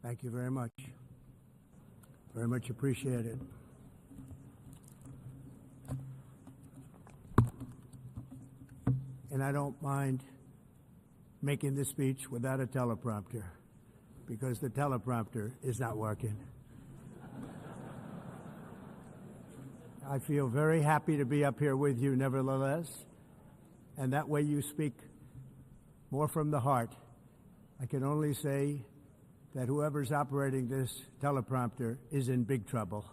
Thank you very much. Very much appreciated. And I don't mind making this speech without a teleprompter, because the teleprompter is not working. I feel very happy to be up here with you nevertheless, and that way you speak more from the heart. I can only say that whoever's operating this teleprompter is in big trouble.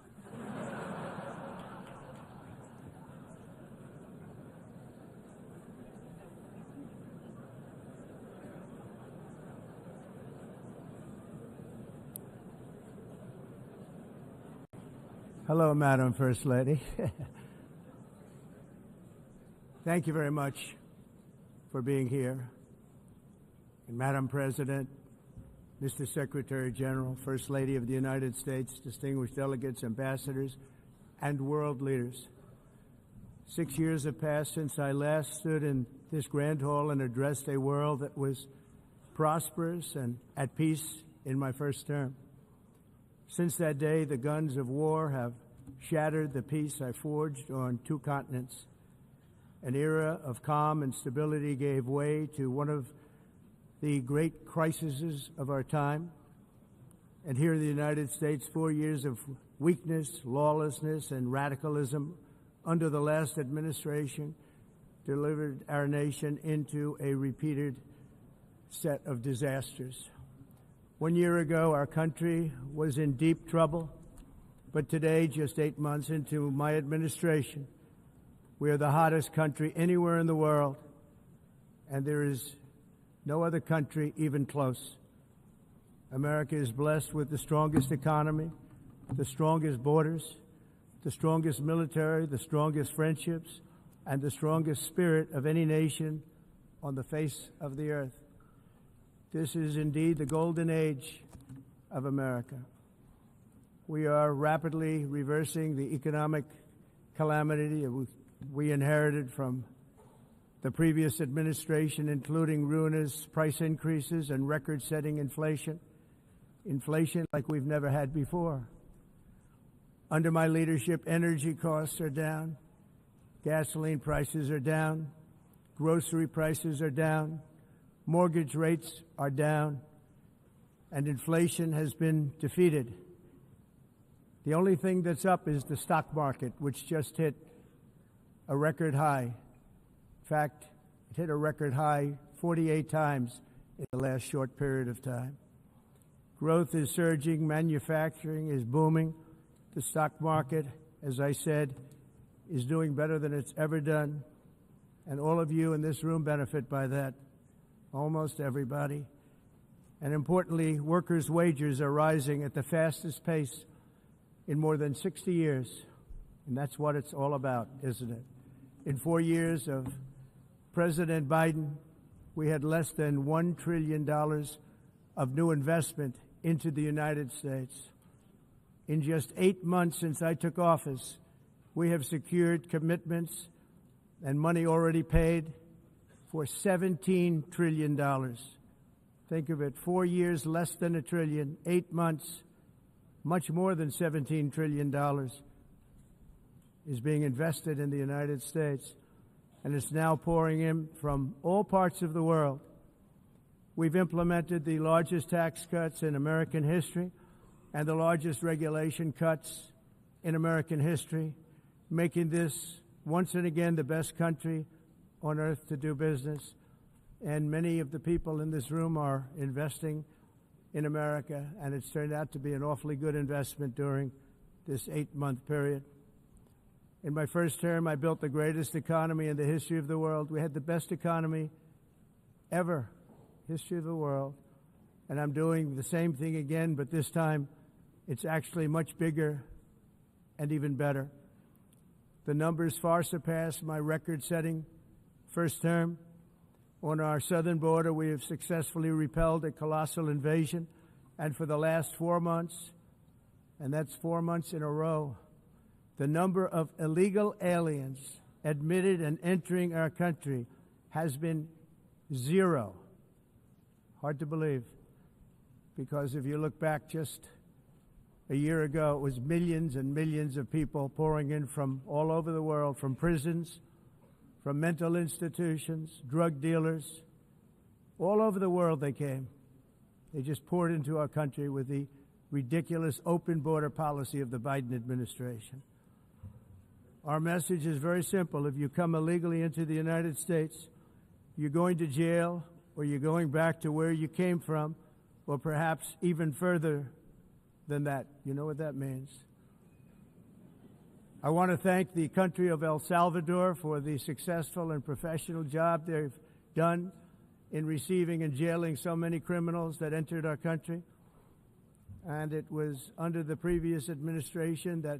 Hello, Madam First Lady. Thank you very much for being here. And Madam President, Mr. Secretary General, First Lady of the United States, distinguished delegates, ambassadors, and world leaders. 6 years have passed since I last stood in this grand hall and addressed a world that was prosperous and at peace in my first term. Since that day, the guns of war have shattered the peace I forged on 2 continents. An era of calm and stability gave way to one of the great crises of our time. And here in the United States, 4 years of weakness, lawlessness, and radicalism under the last administration delivered our nation into a repeated set of disasters. 1 year ago, our country was in deep trouble, but today, just 8 months into my administration, we are the hottest country anywhere in the world, and there is no other country even close. America is blessed with the strongest economy, the strongest borders, the strongest military, the strongest friendships, and the strongest spirit of any nation on the face of the earth. This is indeed the golden age of America. We are rapidly reversing the economic calamity we inherited from the previous administration, including ruinous price increases and record-setting inflation like we've never had before. Under my leadership, energy costs are down, gasoline prices are down, grocery prices are down, mortgage rates are down, and inflation has been defeated. The only thing that's up is the stock market, which just hit a record high. In fact, it hit a record high 48 times in the last short period of time. Growth is surging, manufacturing is booming. The stock market, as I said, is doing better than it's ever done, and all of you in this room benefit by that. Almost everybody. And importantly, workers' wages are rising at the fastest pace in more than 60 years. And that's what it's all about, isn't it? In 4 years of President Biden, we had less than $1 trillion of new investment into the United States. In just 8 months since I took office, we have secured commitments and money already paid for $17 trillion. Think of it, 4 years, less than $1 trillion, 8 months, much more than $17 trillion is being invested in the United States, and it's now pouring in from all parts of the world. We've implemented the largest tax cuts in American history and the largest regulation cuts in American history, making this once and again the best country on earth to do business. And many of the people in this room are investing in America, and it's turned out to be an awfully good investment during this 8-month period. In my first term, I built the greatest economy in the history of the world. We had the best economy ever, history of the world. And I'm doing the same thing again, but this time it's actually much bigger and even better. The numbers far surpass my record-setting first term. On our southern border, we have successfully repelled a colossal invasion, and for the last 4 months, and that's 4 months in a row, the number of illegal aliens admitted and entering our country has been 0. Hard to believe. because if you look back just a year ago, it was millions and millions of people pouring in from all over the world, from prisons, from mental institutions, drug dealers. All over the world they came. They just poured into our country with the ridiculous open border policy of the Biden administration. Our message is very simple. If you come illegally into the United States, you're going to jail, or you're going back to where you came from, or perhaps even further than that. You know what that means. I want to thank the country of El Salvador for the successful and professional job they've done in receiving and jailing so many criminals that entered our country. And it was under the previous administration that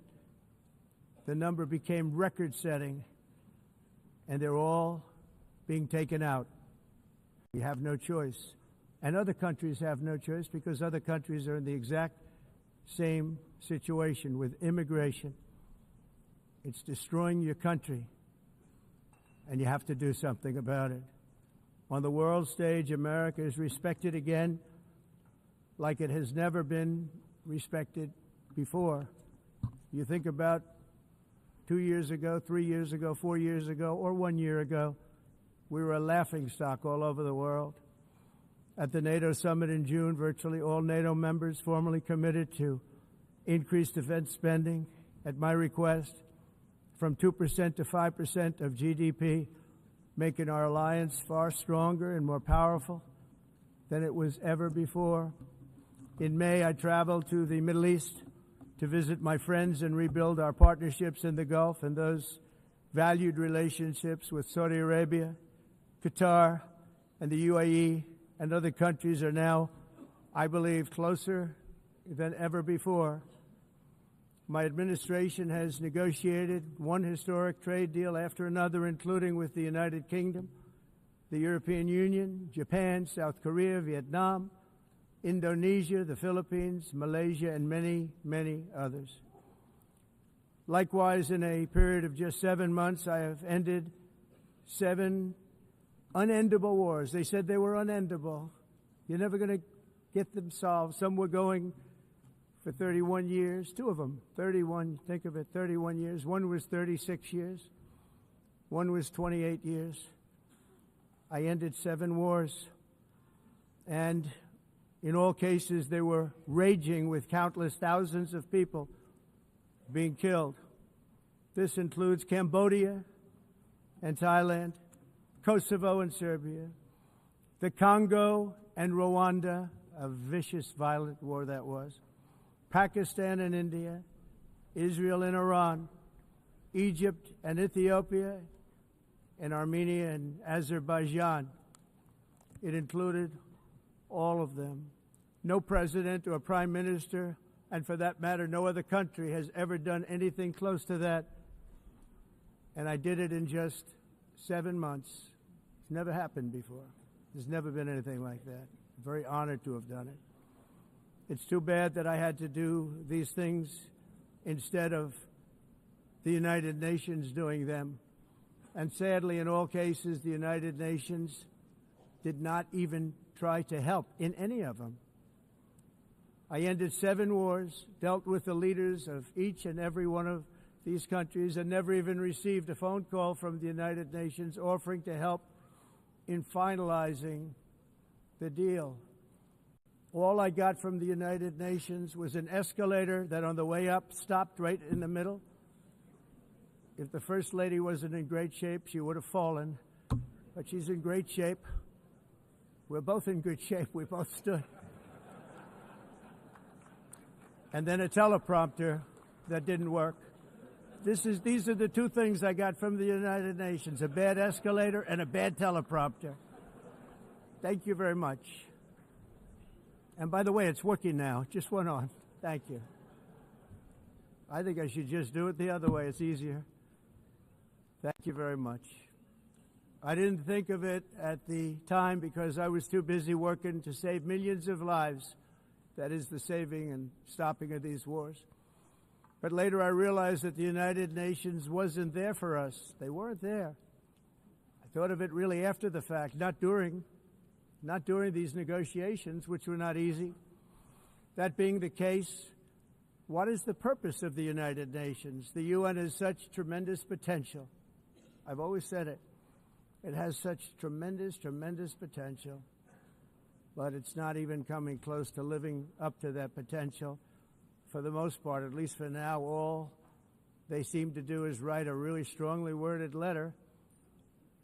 the number became record-setting, and they're all being taken out. We have no choice. And other countries have no choice, because other countries are in the exact same situation with immigration. It's destroying your country, and you have to do something about it. On the world stage, America is respected again like it has never been respected before. You think about 2 years ago, 3 years ago, 4 years ago, or 1 year ago, we were a laughingstock all over the world. At the NATO summit in June, virtually all NATO members formally committed to increase defense spending at my request from 2% to 5% of GDP, making our alliance far stronger and more powerful than it was ever before. In May, I traveled to the Middle East to visit my friends and rebuild our partnerships in the Gulf and those valued relationships with Saudi Arabia, Qatar, and the UAE, and other countries are now, I believe, closer than ever before. My administration has negotiated one historic trade deal after another, including with the United Kingdom, the European Union, Japan, South Korea, Vietnam, Indonesia, the Philippines, Malaysia, and many, many others. Likewise, in a period of just 7 months, I have ended 7 unendable wars. They said they were unendable. You're never going to get them solved. Some were going for 31 years, 2 of them, 31, think of it, 31 years. One was 36 years. One was 28 years. I ended 7 wars. And in all cases, they were raging with countless thousands of people being killed. This includes Cambodia and Thailand, Kosovo and Serbia, the Congo and Rwanda, a vicious, violent war that was, Pakistan and India, Israel and Iran, Egypt and Ethiopia, and Armenia and Azerbaijan. It included all of them. No president or prime minister, and for that matter, no other country has ever done anything close to that. And I did it in just 7 months. It's never happened before. There's never been anything like that. I'm very honored to have done it. It's too bad that I had to do these things instead of the United Nations doing them. And sadly, in all cases, the United Nations did not even try to help in any of them. I ended 7 wars, dealt with the leaders of each and every one of these countries, and never even received a phone call from the United Nations offering to help in finalizing the deal. All I got from the United Nations was an escalator that on the way up stopped right in the middle. If the First Lady wasn't in great shape, she would have fallen. But she's in great shape. We're both in good shape. We both stood. And then a teleprompter that didn't work. These are the 2 things I got from the United Nations, a bad escalator and a bad teleprompter. Thank you very much. And by the way, it's working now. It just went on. Thank you. I think I should just do it the other way. It's easier. Thank you very much. I didn't think of it at the time because I was too busy working to save millions of lives. That is the saving and stopping of these wars. But later I realized that the United Nations wasn't there for us. They weren't there. I thought of it really after the fact, not during these negotiations, which were not easy. That being the case, what is the purpose of the United Nations? The UN has such tremendous potential. I've always said it. It has such tremendous, tremendous potential, but it's not even coming close to living up to that potential. For the most part, at least for now, all they seem to do is write a really strongly worded letter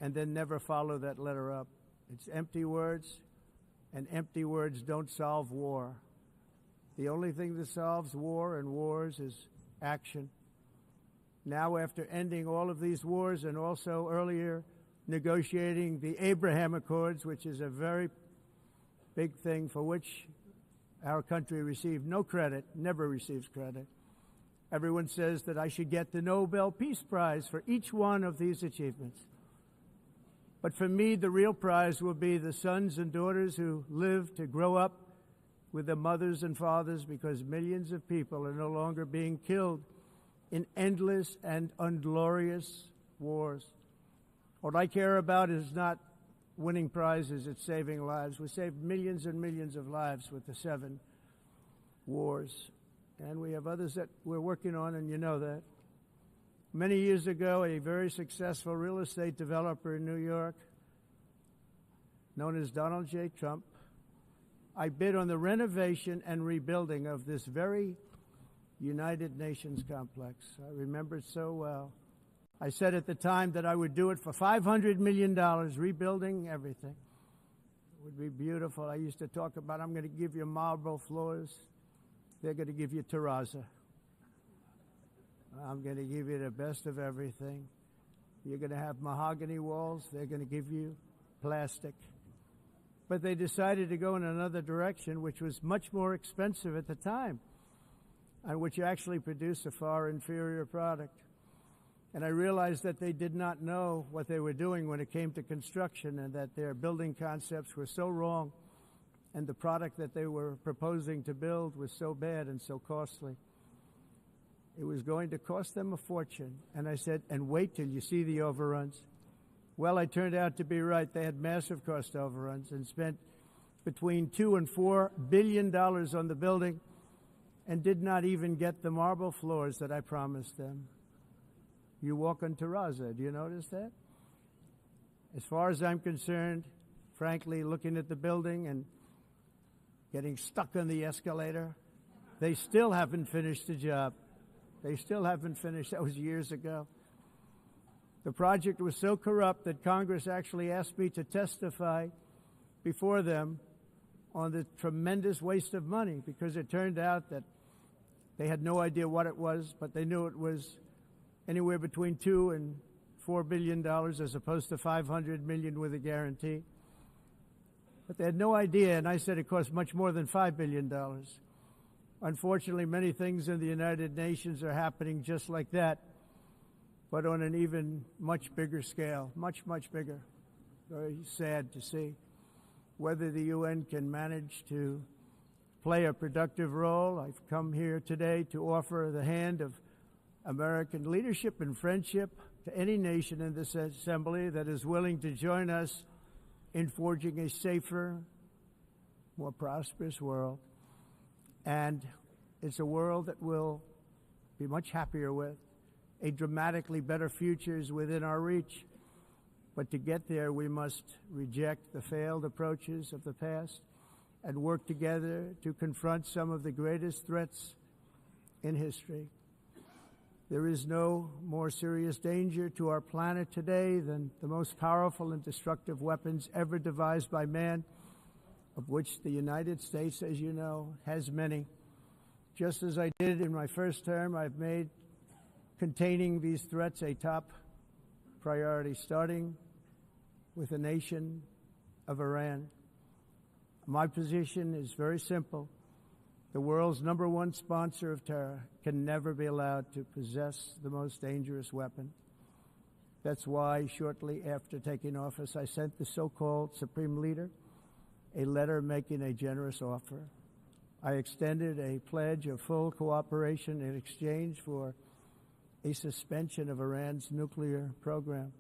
and then never follow that letter up. It's empty words, and empty words don't solve war. The only thing that solves war and wars is action. Now, after ending all of these wars and also earlier negotiating the Abraham Accords, which is a very big thing for which our country received no credit, never receives credit. Everyone says that I should get the Nobel Peace Prize for each one of these achievements. But for me, the real prize will be the sons and daughters who live to grow up with their mothers and fathers, because millions of people are no longer being killed in endless and unglorious wars. What I care about is not winning prizes, it's saving lives. We saved millions and millions of lives with the 7 wars. And we have others that we're working on, and you know that. Many years ago, a very successful real estate developer in New York, known as Donald J. Trump, I bid on the renovation and rebuilding of this very United Nations complex. I remember it so well. I said at the time that I would do it for $500 million, rebuilding everything. It would be beautiful. I used to talk about, I'm going to give you marble floors. They're going to give you terrazzo. I'm going to give you the best of everything. You're going to have mahogany walls. They're going to give you plastic. But they decided to go in another direction, which was much more expensive at the time, and which actually produced a far inferior product. And I realized that they did not know what they were doing when it came to construction, and that their building concepts were so wrong, and the product that they were proposing to build was so bad and so costly. It was going to cost them a fortune. And I said, and wait till you see the overruns. Well, I turned out to be right. They had massive cost overruns and spent between $2 and $4 billion on the building and did not even get the marble floors that I promised them. You walk on terrazzo. Do you notice that? As far as I'm concerned, frankly, looking at the building and getting stuck on the escalator, they still haven't finished the job. They still haven't finished. That was years ago. The project was so corrupt that Congress actually asked me to testify before them on the tremendous waste of money, because it turned out that they had no idea what it was, but they knew it was anywhere between $2 and $4 billion as opposed to $500 million with a guarantee. But they had no idea, and I said it cost much more than $5 billion. Unfortunately, many things in the United Nations are happening just like that, but on an even much bigger scale, much, much bigger. Very sad to see. Whether the UN can manage to play a productive role, I've come here today to offer the hand of American leadership and friendship to any nation in this assembly that is willing to join us in forging a safer, more prosperous world. And it's a world that we'll be much happier with. A dramatically better future is within our reach. But to get there, we must reject the failed approaches of the past and work together to confront some of the greatest threats in history. There is no more serious danger to our planet today than the most powerful and destructive weapons ever devised by man, of which the United States, as you know, has many. Just as I did in my first term, I've made containing these threats a top priority, starting with the nation of Iran. My position is very simple. The world's #1 sponsor of terror can never be allowed to possess the most dangerous weapon. That's why shortly after taking office, I sent the so-called Supreme Leader a letter making a generous offer. I extended a pledge of full cooperation in exchange for a suspension of Iran's nuclear program.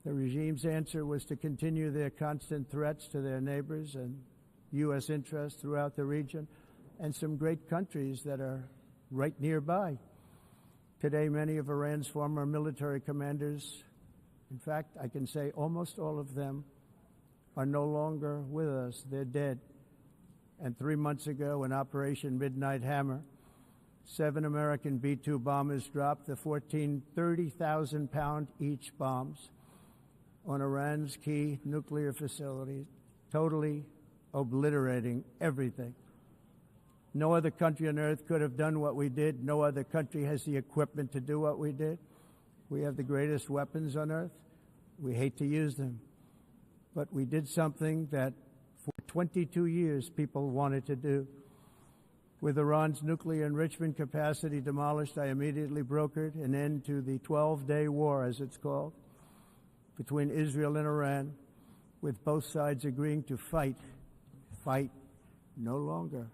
The regime's answer was to continue their constant threats to their neighbors and U.S. interests throughout the region, and some great countries that are right nearby. Today, many of Iran's former military commanders, in fact, I can say almost all of them, are no longer with us. They're dead. And 3 months ago, in Operation Midnight Hammer, 7 American B-2 bombers dropped the 14 30,000-pound each bombs on Iran's key nuclear facilities, totally obliterating everything. No other country on earth could have done what we did. No other country has the equipment to do what we did. We have the greatest weapons on earth. We hate to use them. But we did something that for 22 years people wanted to do. With Iran's nuclear enrichment capacity demolished, I immediately brokered an end to the 12-day war, as it's called, between Israel and Iran, with both sides agreeing to fight no longer.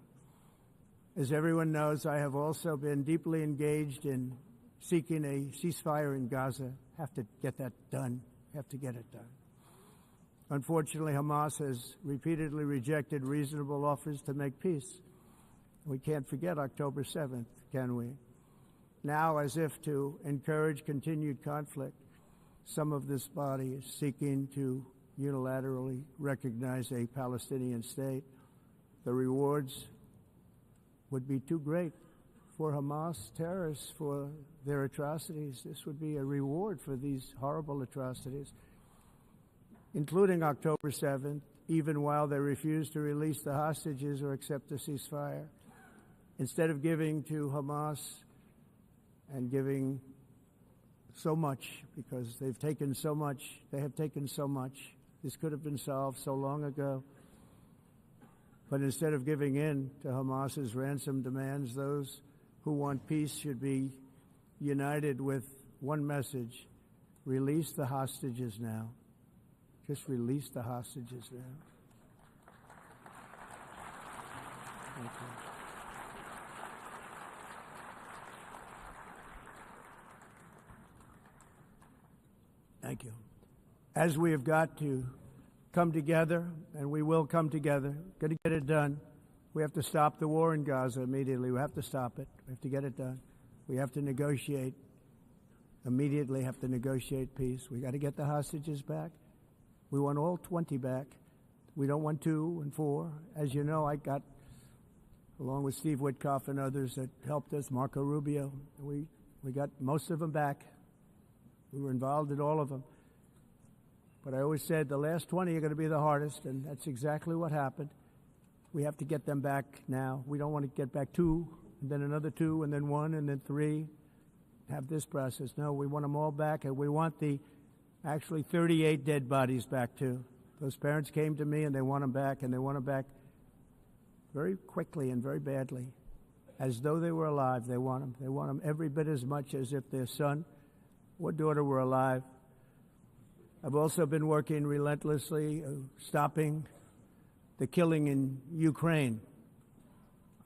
As everyone knows, I have also been deeply engaged in seeking a ceasefire in Gaza. Have to get that done. Have to get it done. Unfortunately, Hamas has repeatedly rejected reasonable offers to make peace. We can't forget October 7th, can we? Now, as if to encourage continued conflict, some of this body is seeking to unilaterally recognize a Palestinian state. The rewards would be too great for Hamas terrorists for their atrocities. This would be a reward for these horrible atrocities, including October 7th, even while they refuse to release the hostages or accept a ceasefire. Instead of giving to Hamas and giving so much, because they've taken so much, they have taken so much. This could have been solved so long ago. But instead of giving in to Hamas's ransom demands, those who want peace should be united with one message: release the hostages now. Just release the hostages now. Thank you. Thank you. As we have got to come together, and we will come together, got to get it done. We have to stop the war in Gaza immediately. We have to stop it. We have to get it done. We have to negotiate immediately, have to negotiate peace. We got to get the hostages back. We want all 20 back. We don't want 2 and 4. As you know, I got, along with Steve Witkoff and others that helped us, Marco Rubio, we got most of them back. We were involved in all of them. But I always said the last 20 are going to be the hardest, and that's exactly what happened. We have to get them back now. We don't want to get back 2, and then another 2, and then 1, and then 3. Have this process. No, we want them all back, and we want the actually 38 dead bodies back too. Those parents came to me, and they want them back, and they want them back very quickly and very badly, as though they were alive. They want them. They want them every bit as much as if their son or daughter were alive. I've also been working relentlessly, stopping the killing in Ukraine.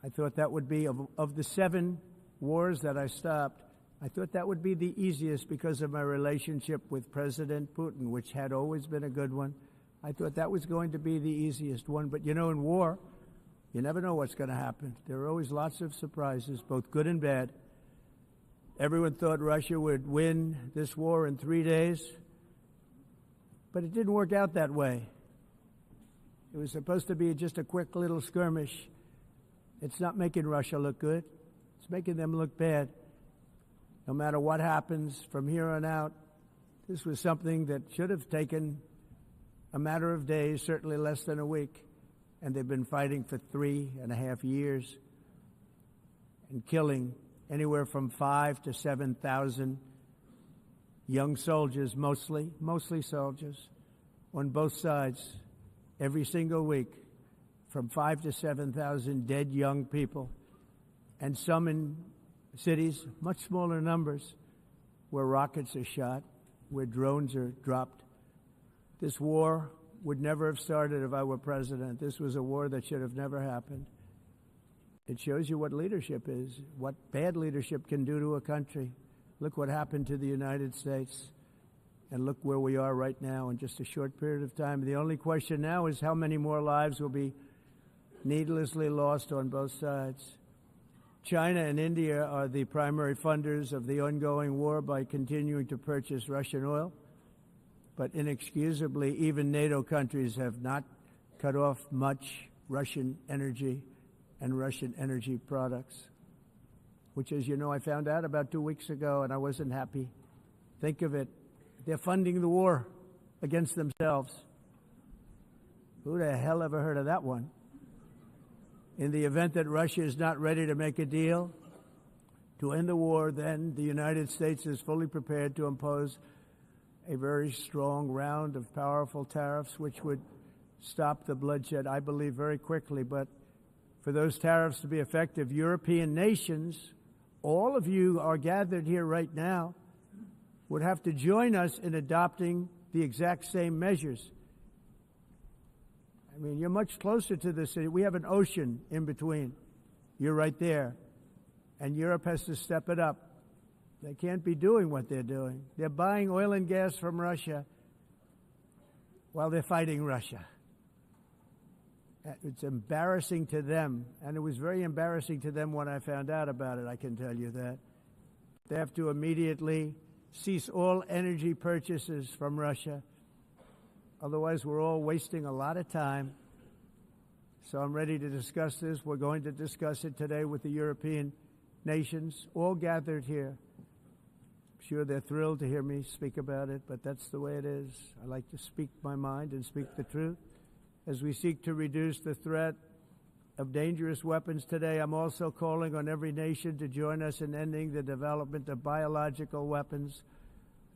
I thought that would be, of the 7 wars that I stopped, I thought that would be the easiest because of my relationship with President Putin, which had always been a good one. I thought that was going to be the easiest one. But, you know, in war, you never know what's going to happen. There are always lots of surprises, both good and bad. Everyone thought Russia would win this war in 3 days, but it didn't work out that way. It was supposed to be just a quick little skirmish. It's not making Russia look good. It's making them look bad. No matter what happens from here on out, this was something that should have taken a matter of days, certainly less than a week, and they've been fighting for 3.5 years and killing anywhere from 5,000 to 7,000 young soldiers, mostly soldiers, on both sides, every single week, from 5,000 to 7,000 dead young people, and some in cities, much smaller numbers, where rockets are shot, where drones are dropped. This war would never have started if I were president. This was a war that should have never happened. It shows you what leadership is, what bad leadership can do to a country. Look what happened to the United States, and look where we are right now in just a short period of time. The only question now is how many more lives will be needlessly lost on both sides. China and India are the primary funders of the ongoing war by continuing to purchase Russian oil. But inexcusably, even NATO countries have not cut off much Russian energy and Russian energy products, which, as you know, I found out about 2 weeks ago, and I wasn't happy. Think of it. They're funding the war against themselves. Who the hell ever heard of that one? In the event that Russia is not ready to make a deal to end the war, then the United States is fully prepared to impose a very strong round of powerful tariffs, which would stop the bloodshed, I believe, very quickly. But for those tariffs to be effective, European nations, all of you are gathered here right now, would have to join us in adopting the exact same measures. I mean, you're much closer to the city. We have an ocean in between. You're right there. And Europe has to step it up. They can't be doing what they're doing. They're buying oil and gas from Russia while they're fighting Russia. It's embarrassing to them, and it was very embarrassing to them when I found out about it, I can tell you that. They have to immediately cease all energy purchases from Russia. Otherwise, we're all wasting a lot of time. So I'm ready to discuss this. We're going to discuss it today with the European nations, all gathered here. I'm sure they're thrilled to hear me speak about it, but that's the way it is. I like to speak my mind and speak the truth. As we seek to reduce the threat of dangerous weapons today, I'm also calling on every nation to join us in ending the development of biological weapons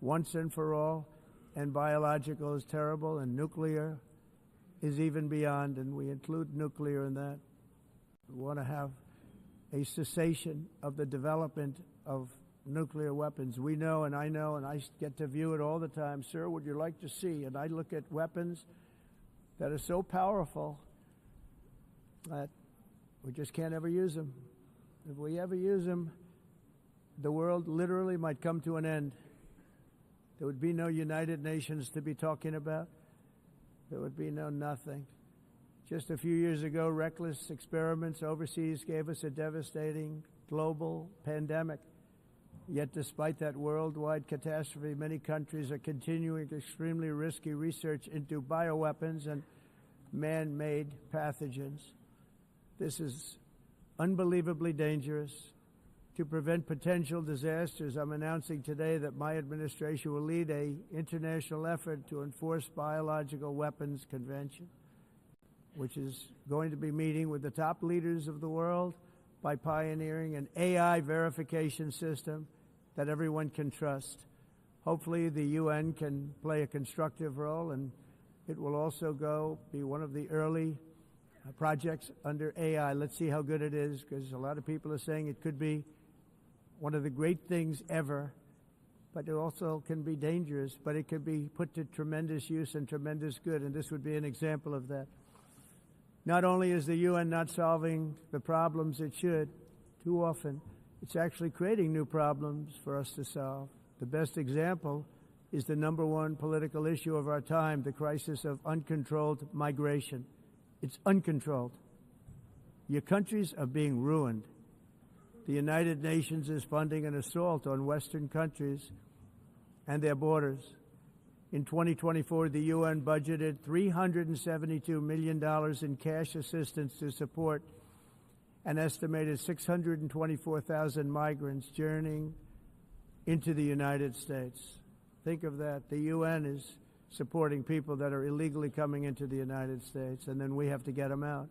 once and for all. And biological is terrible, and nuclear is even beyond, and we include nuclear in that. We want to have a cessation of the development of nuclear weapons. We know, and I get to view it all the time. Sir, would you like to see? And I look at weapons that are so powerful that we just can't ever use them. If we ever use them, the world literally might come to an end. There would be no United Nations to be talking about. There would be no nothing. Just a few years ago, reckless experiments overseas gave us a devastating global pandemic. Yet despite that worldwide catastrophe, many countries are continuing extremely risky research into bioweapons and man-made pathogens. This is unbelievably dangerous. To prevent potential disasters, I'm announcing today that my administration will lead an international effort to enforce Biological Weapons Convention, which is going to be meeting with the top leaders of the world by pioneering an AI verification system that everyone can trust. Hopefully the UN can play a constructive role, and it will also be one of the early projects under AI. Let's see how good it is, because a lot of people are saying it could be one of the great things ever, but it also can be dangerous, but it could be put to tremendous use and tremendous good, and this would be an example of that. Not only is the UN not solving the problems it should, too often, it's actually creating new problems for us to solve. The best example is the number one political issue of our time, the crisis of uncontrolled migration. It's uncontrolled. Your countries are being ruined. The United Nations is funding an assault on Western countries and their borders. In 2024, the UN budgeted $372 million in cash assistance to support an estimated 624,000 migrants journeying into the United States. Think of that. The UN is supporting people that are illegally coming into the United States, and then we have to get them out.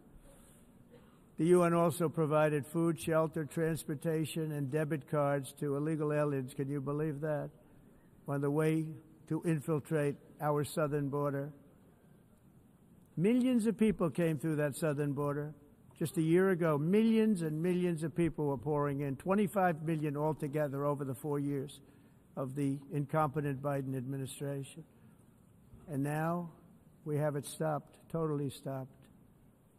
The UN also provided food, shelter, transportation, and debit cards to illegal aliens. Can you believe that? On the way to infiltrate our southern border. Millions of people came through that southern border. Just a year ago, millions and millions of people were pouring in, 25 million altogether over the 4 years of the incompetent Biden administration. And now we have it stopped, totally stopped.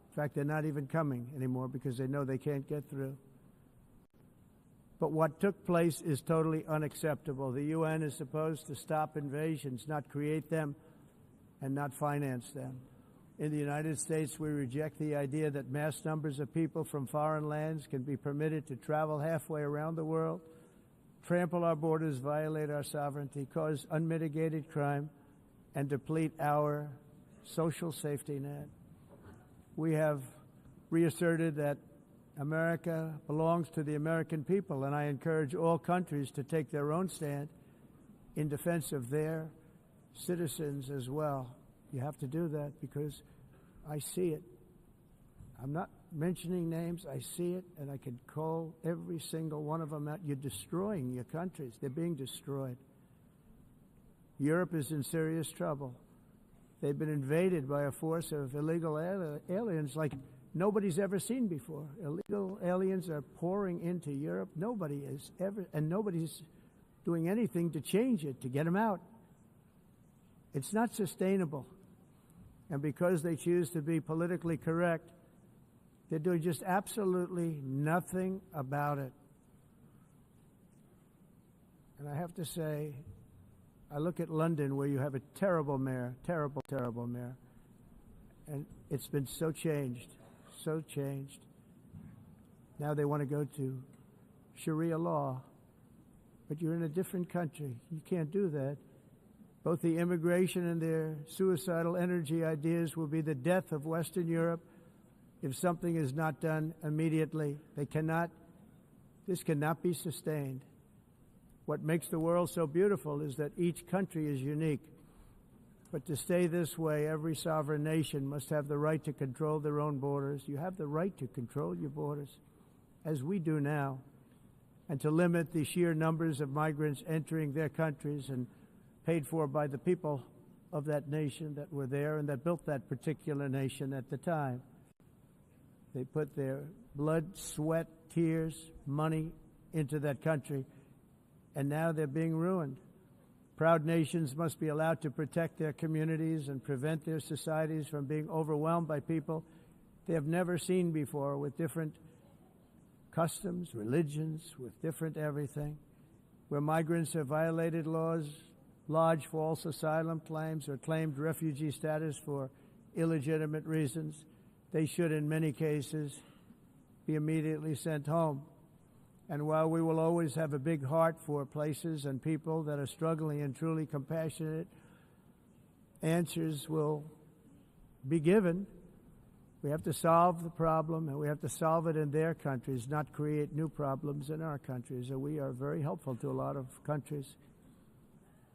In fact, they're not even coming anymore because they know they can't get through. But what took place is totally unacceptable. The UN is supposed to stop invasions, not create them and not finance them. In the United States, we reject the idea that mass numbers of people from foreign lands can be permitted to travel halfway around the world, trample our borders, violate our sovereignty, cause unmitigated crime, and deplete our social safety net. We have reasserted that America belongs to the American people, and I encourage all countries to take their own stand in defense of their citizens as well. You have to do that because I see it. I'm not mentioning names. I see it, and I can call every single one of them out. You're destroying your countries. They're being destroyed. Europe is in serious trouble. They've been invaded by a force of illegal aliens like nobody's ever seen before. Illegal aliens are pouring into Europe. Nobody's doing anything to change it, to get them out. It's not sustainable. And because they choose to be politically correct, they're doing just absolutely nothing about it. And I have to say, I look at London, where you have a terrible mayor, terrible, terrible mayor, and it's been so changed, so changed. Now they want to go to Sharia law, but you're in a different country. You can't do that. Both the immigration and their suicidal energy ideas will be the death of Western Europe if something is not done immediately. This cannot be sustained. What makes the world so beautiful is that each country is unique. But to stay this way, every sovereign nation must have the right to control their own borders. You have the right to control your borders, as we do now, and to limit the sheer numbers of migrants entering their countries and paid for by the people of that nation that were there and that built that particular nation at the time. They put their blood, sweat, tears, money into that country, and now they're being ruined. Proud nations must be allowed to protect their communities and prevent their societies from being overwhelmed by people they have never seen before, with different customs, religions, with different everything. Where migrants have violated laws, lodged false asylum claims, or claimed refugee status for illegitimate reasons, they should, in many cases, be immediately sent home. And while we will always have a big heart for places and people that are struggling and truly compassionate, answers will be given. We have to solve the problem, and we have to solve it in their countries, not create new problems in our countries. And we are very helpful to a lot of countries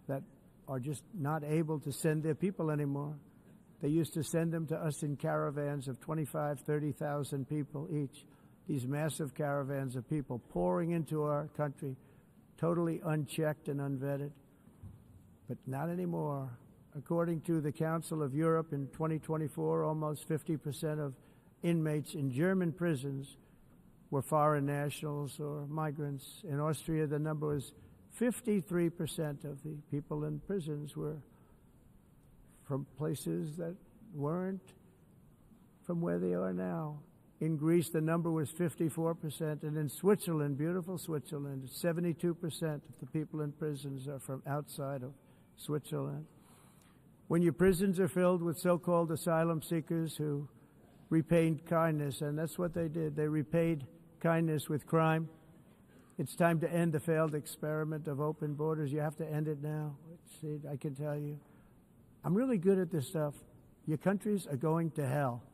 that are just not able to send their people anymore. They used to send them to us in caravans of 25,000, 30,000 people each. These massive caravans of people pouring into our country, totally unchecked and unvetted. But not anymore. According to the Council of Europe, in 2024, almost 50% of inmates in German prisons were foreign nationals or migrants. In Austria, the number was 53% of the people in prisons were from places that weren't from where they are now. In Greece, the number was 54%, and in Switzerland, beautiful Switzerland, 72% of the people in prisons are from outside of Switzerland. When your prisons are filled with so-called asylum seekers who repaid kindness, and that's what they did, they repaid kindness with crime, it's time to end the failed experiment of open borders. You have to end it now. See, I can tell you, I'm really good at this stuff. Your countries are going to hell.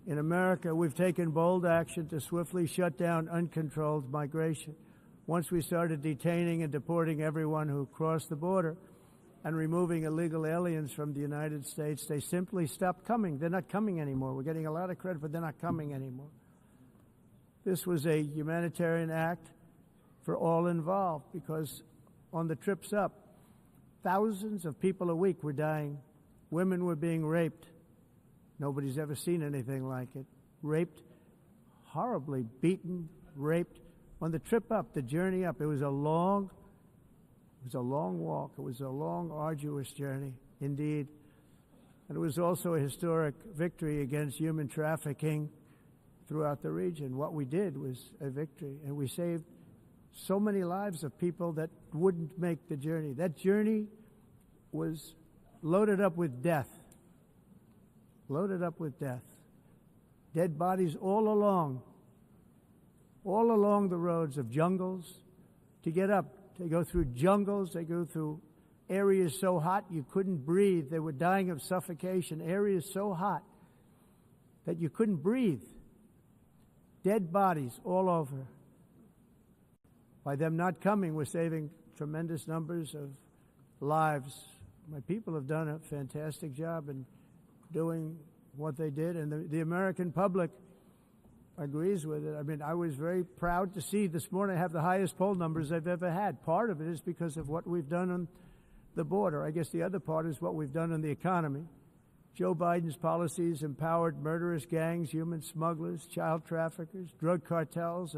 In America, we've taken bold action to swiftly shut down uncontrolled migration. Once we started detaining and deporting everyone who crossed the border and removing illegal aliens from the United States, they simply stopped coming. They're not coming anymore. We're getting a lot of credit, but they're not coming anymore. This was a humanitarian act for all involved, because on the trips up, thousands of people a week were dying. Women were being raped. Nobody's ever seen anything like it. Raped, horribly beaten, raped. On the trip up, the journey up, it was a long walk. It was a long, arduous journey, indeed. And it was also a historic victory against human trafficking throughout the region. What we did was a victory, and we saved so many lives of people that wouldn't make the journey. That journey was loaded up with death. loaded up with death. Dead bodies all along the roads of jungles. To get up, they go through jungles, they go through areas so hot you couldn't breathe. They were dying of suffocation, areas so hot that you couldn't breathe. Dead bodies all over. By them not coming, we're saving tremendous numbers of lives. My people have done a fantastic job in doing what they did, and the American public agrees with it. I mean, I was very proud to see this morning I have the highest poll numbers I've ever had. Part of it is because of what we've done on the border. I guess the other part is what we've done on the economy. Joe Biden's policies empowered murderous gangs, human smugglers, child traffickers, drug cartels,